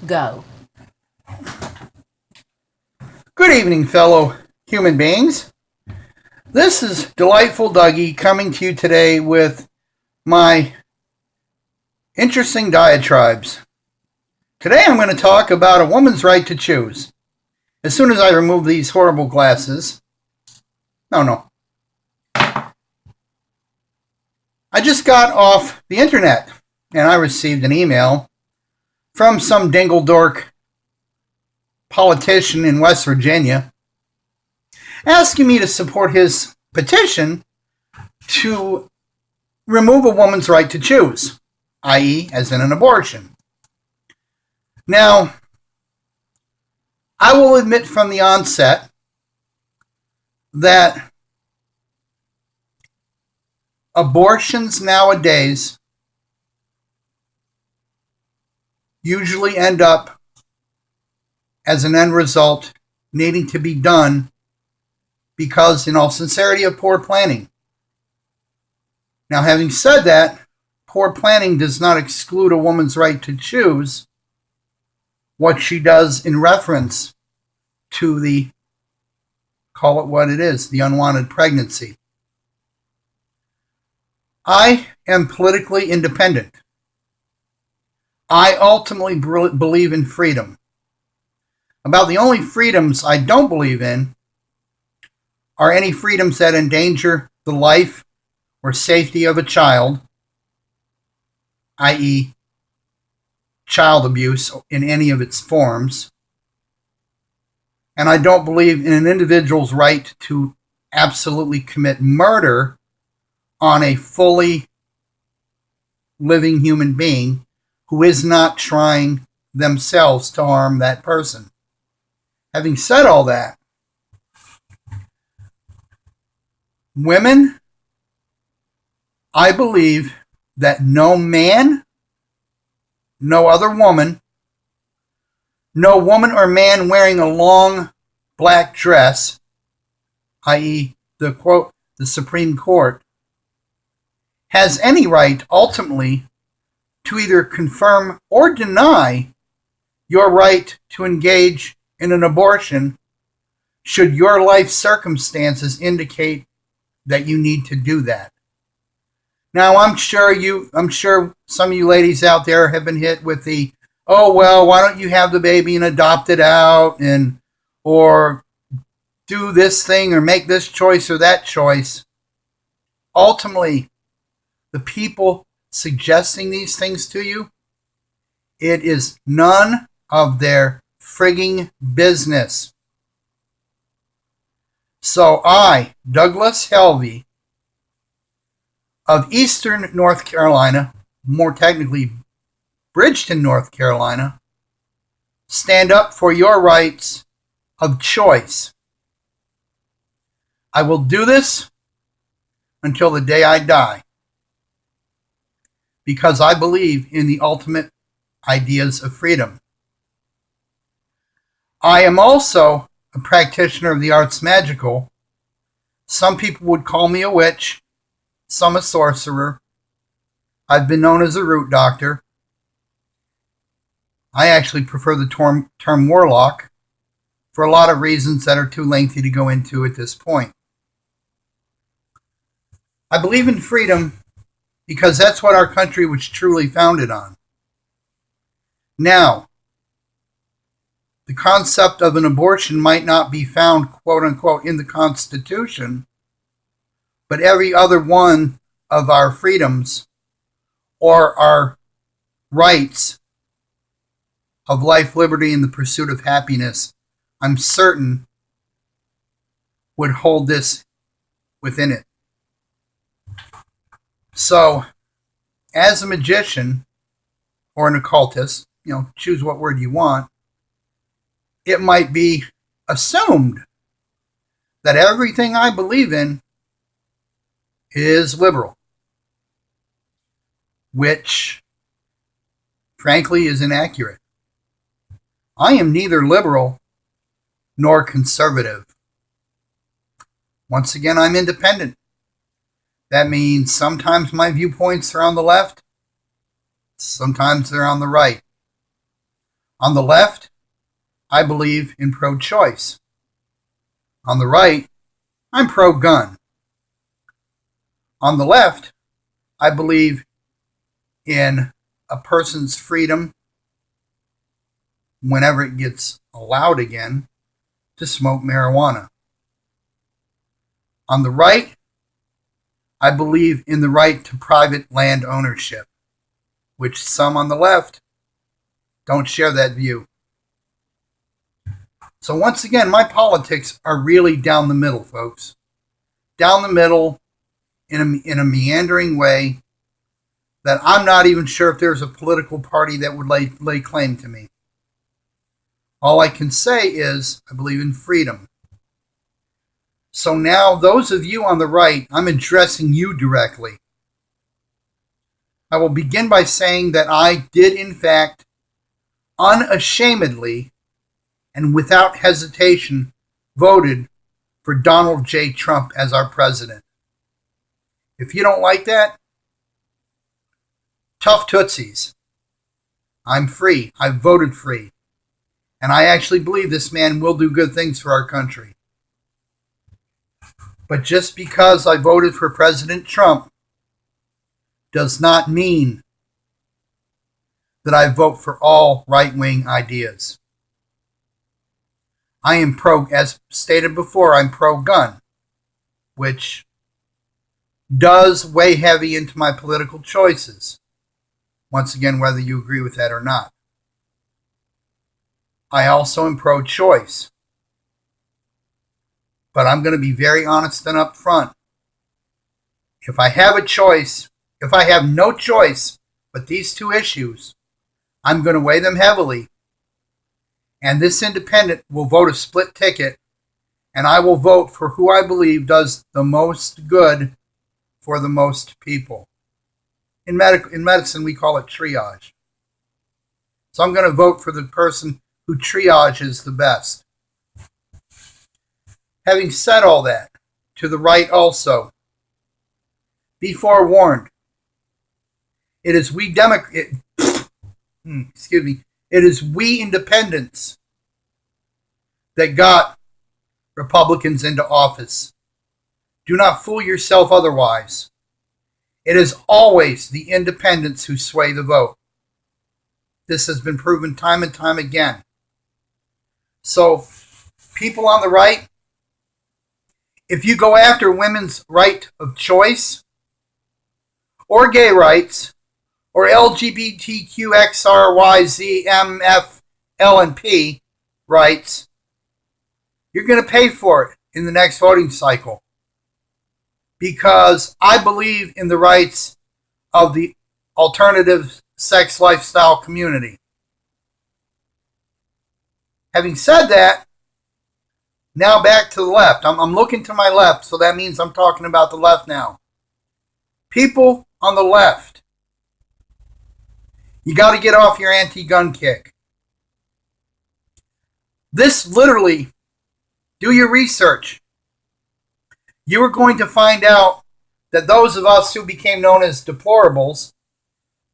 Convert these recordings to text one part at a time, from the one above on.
Go. Good evening, fellow human beings. This is Delightful Dougie coming to you today with my interesting diatribes. Today I'm going to talk about a woman's right to choose. As soon as I remove these horrible glasses, no. I just got off the internet and I received an email from some dingle-dork politician in West Virginia asking me to support his petition to remove a woman's right to choose, i.e., as in an abortion. Now, I will admit from the onset that abortions nowadays usually end up as an end result needing to be done because, in all sincerity, of poor planning. Now, having said that, poor planning does not exclude a woman's right to choose what she does in reference to the, call it what it is, the unwanted pregnancy. I am politically independent. I ultimately believe in freedom. About the only freedoms I don't believe in are any freedoms that endanger the life or safety of a child, i.e., child abuse in any of its forms. And I don't believe in an individual's right to absolutely commit murder on a fully living human being who is not trying themselves to harm that person. Having said all that, women, I believe that no man, no other woman, no woman or man wearing a long black dress, i.e., the quote, the Supreme Court, has any right ultimately to either confirm or deny your right to engage in an abortion should your life circumstances indicate that you need to do that. Now, I'm sure some of you ladies out there have been hit with the, oh, well, why don't you have the baby and adopt it out, and or do this thing or make this choice or that choice. Ultimately, the people suggesting these things to you, it is none of their frigging business. So I, Douglas Helvey, of Eastern North Carolina, more technically Bridgeton, North Carolina, stand up for your rights of choice. I will do this until the day I die, because I believe in the ultimate ideas of freedom. I am also a practitioner of the arts magical. Some people would call me a witch, some a sorcerer. I've been known as a root doctor. I actually prefer the term warlock for a lot of reasons that are too lengthy to go into at this point. I believe in freedom because that's what our country was truly founded on. Now, the concept of an abortion might not be found, quote unquote, in the Constitution, but every other one of our freedoms or our rights of life, liberty, and the pursuit of happiness, I'm certain, would hold this within it. So, as a magician or an occultist, choose what word you want, it might be assumed that everything I believe in is liberal, which, frankly, is inaccurate. I am neither liberal nor conservative. Once again, I'm independent. That means sometimes my viewpoints are on the left, sometimes they're on the right. On the left, I believe in pro-choice. On the right, I'm pro-gun. On the left, I believe in a person's freedom, whenever it gets allowed again, to smoke marijuana. On the right, I believe in the right to private land ownership, which some on the left don't share that view. So once again, my politics are really down the middle, folks. Down the middle in a meandering way that I'm not even sure if there's a political party that would lay claim to me. All I can say is I believe in freedom. So now, those of you on the right, I'm addressing you directly. I will begin by saying that I did, in fact, unashamedly and without hesitation, voted for Donald J. Trump as our president. If you don't like that, tough tootsies. I'm free. I voted free. And I actually believe this man will do good things for our country. But just because I voted for President Trump does not mean that I vote for all right-wing ideas. I am as stated before, I'm pro-gun, which does weigh heavy into my political choices. Once again, whether you agree with that or not. I also am pro-choice. But I'm going to be very honest and upfront. If I have a choice, if I have no choice but these two issues, I'm going to weigh them heavily. And this independent will vote a split ticket, and I will vote for who I believe does the most good for the most people. In medicine, we call it triage. So I'm going to vote for the person who triages the best. Having said all that, to the right also, be forewarned. It is we It is we independents that got Republicans into office. Do not fool yourself otherwise. It is always the independents who sway the vote. This has been proven time and time again. So, people on the right, if you go after women's right of choice, or gay rights, or LGBTQXRYZMFLNP rights, you're going to pay for it in the next voting cycle. Because I believe in the rights of the alternative sex lifestyle community. Having said that, now back to the left. I'm looking to my left, so that means I'm talking about the left now. People on the left, you got to get off your anti-gun kick. This literally, do your research. You are going to find out that those of us who became known as deplorables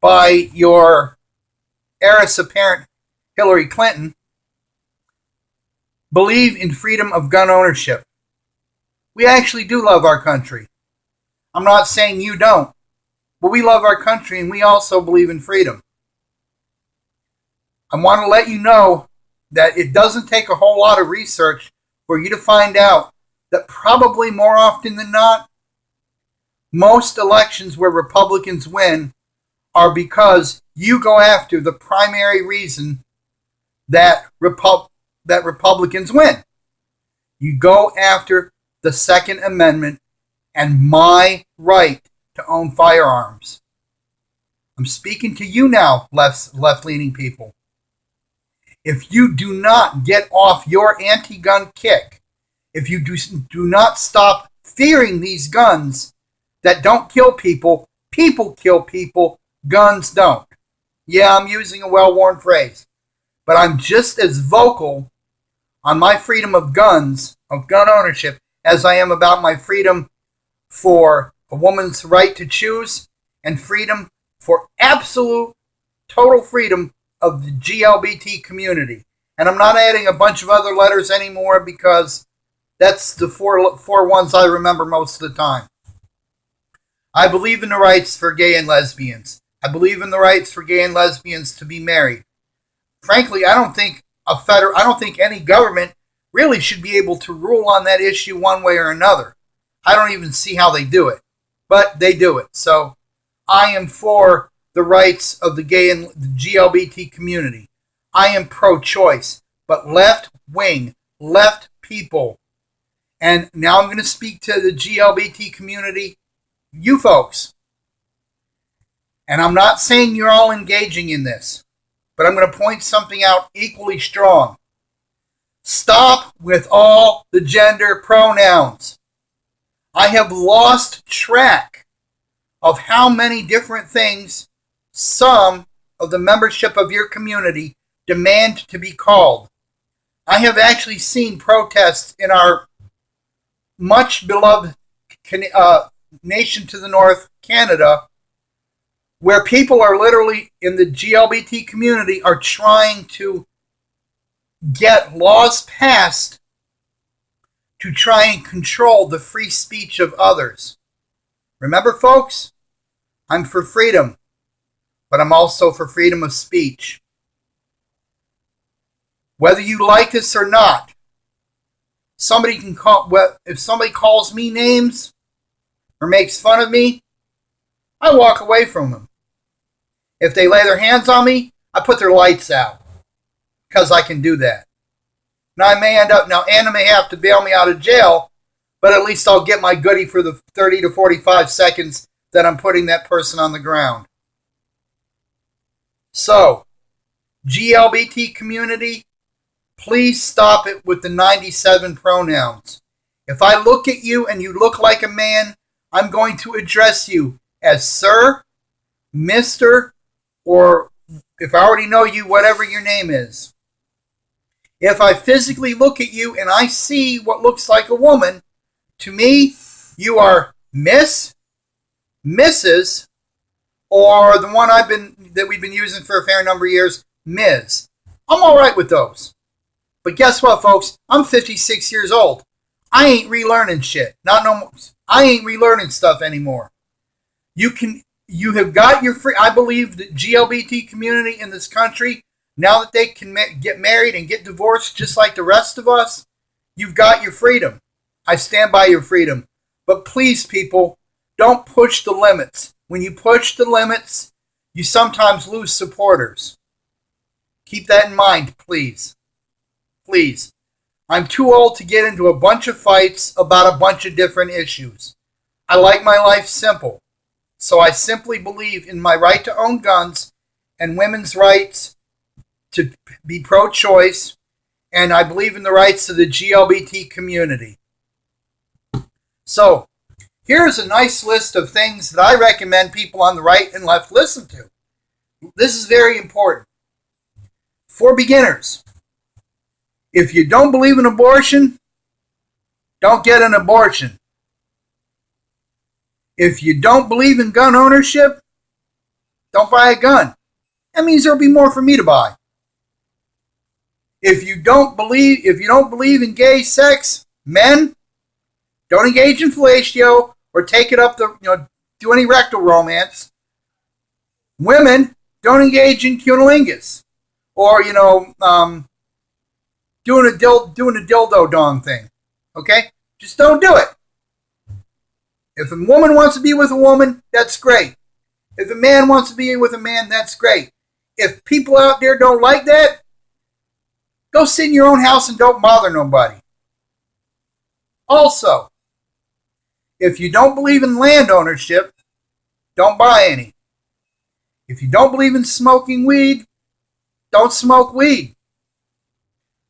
by your heiress apparent Hillary Clinton believe in freedom of gun ownership. We actually do love our country. I'm not saying you don't, but we love our country and we also believe in freedom. I want to let you know that it doesn't take a whole lot of research for you to find out that probably more often than not, most elections where Republicans win are because you go after the primary reason that Republicans win. You go after the Second Amendment and my right to own firearms. I'm speaking to you now, left-leaning people. If you do not get off your anti-gun kick, if you do not stop fearing these guns that don't kill people, people kill people, guns don't. Yeah, I'm using a well-worn phrase, but I'm just as vocal on my freedom of guns, of gun ownership, as I am about my freedom for a woman's right to choose and freedom for absolute, total freedom of the GLBT community. And I'm not adding a bunch of other letters anymore because that's the four ones I remember most of the time. I believe in the rights for gay and lesbians. I believe in the rights for gay and lesbians to be married. Frankly, I don't think any government really should be able to rule on that issue one way or another. I don't even see how they do it, but they do it. So I am for the rights of the gay and the GLBT community. I am pro-choice, but left-wing, left people. And now I'm going to speak to the GLBT community, you folks. And I'm not saying you're all engaging in this, but I'm going to point something out equally strong. Stop with all the gender pronouns. I have lost track of how many different things some of the membership of your community demand to be called. I have actually seen protests in our much beloved nation to the north, Canada, where people are literally in the GLBT community are trying to get laws passed to try and control the free speech of others. Remember, folks, I'm for freedom, but I'm also for freedom of speech. Whether you like this or not, if somebody calls me names or makes fun of me, I walk away from them. If they lay their hands on me, I put their lights out because I can do that. Now, Anna may have to bail me out of jail, but at least I'll get my goodie for the 30 to 45 seconds that I'm putting that person on the ground. So, GLBT community, please stop it with the 97 pronouns. If I look at you and you look like a man, I'm going to address you as sir, Mr., or if I already know you, whatever your name is. If I physically look at you and I see what looks like a woman, to me, you are Miss, Mrs., or the one that we've been using for a fair number of years, Ms. I'm all right with those. But guess what, folks? I'm 56 years old. I ain't relearning shit. I ain't relearning stuff anymore. You have got your free. I believe the GLBT community in this country, now that they can get married and get divorced just like the rest of us, you've got your freedom. I stand by your freedom. But please, people, don't push the limits. When you push the limits, you sometimes lose supporters. Keep that in mind, please. Please. I'm too old to get into a bunch of fights about a bunch of different issues. I like my life simple. So I simply believe in my right to own guns and women's rights to be pro-choice, and I believe in the rights of the GLBT community. So, here's a nice list of things that I recommend people on the right and left listen to. This is very important. For beginners, if you don't believe in abortion, don't get an abortion. If you don't believe in gun ownership, don't buy a gun. That means there'll be more for me to buy. If you don't believe in gay sex, men, don't engage in fellatio or take it up do any rectal romance. Women, don't engage in cunnilingus or doing a dildo dong thing. Okay, just don't do it. If a woman wants to be with a woman, that's great. If a man wants to be with a man, that's great. If people out there don't like that, go sit in your own house and don't bother nobody. Also, if you don't believe in land ownership, don't buy any. If you don't believe in smoking weed, don't smoke weed.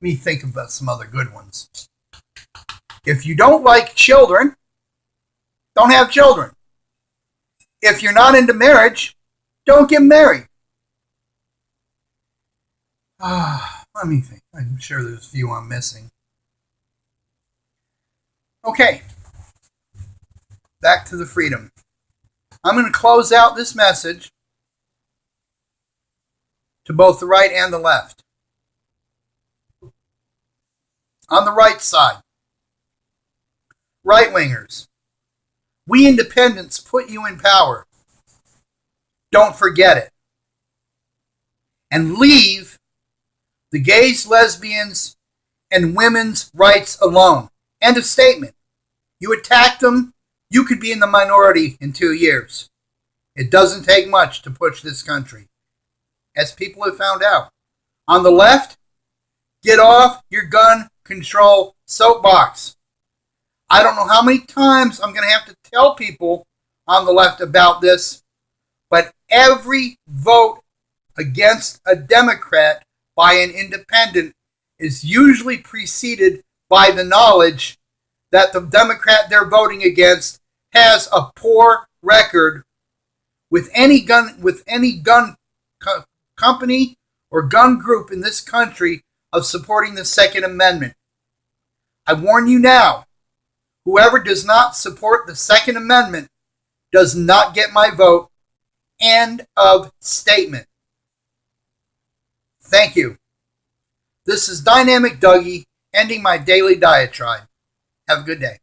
Let me think about some other good ones. If you don't like children, don't have children. If you're not into marriage, don't get married. Let me think. I'm sure there's a few I'm missing. Okay. Back to the freedom. I'm going to close out this message to both the right and the left. On the right side, right-wingers, we independents put you in power. Don't forget it. And leave the gays, lesbians, and women's rights alone. End of statement. You attack them, you could be in the minority in 2 years. It doesn't take much to push this country, as people have found out. On the left, get off your gun control soapbox. I don't know how many times I'm going to have to tell people on the left about this, but every vote against a Democrat by an independent is usually preceded by the knowledge that the Democrat they're voting against has a poor record with any gun company or gun group in this country of supporting the Second Amendment. I warn you now, whoever does not support the Second Amendment does not get my vote. End of statement. Thank you. This is Dynamic Dougie, ending my daily diatribe. Have a good day.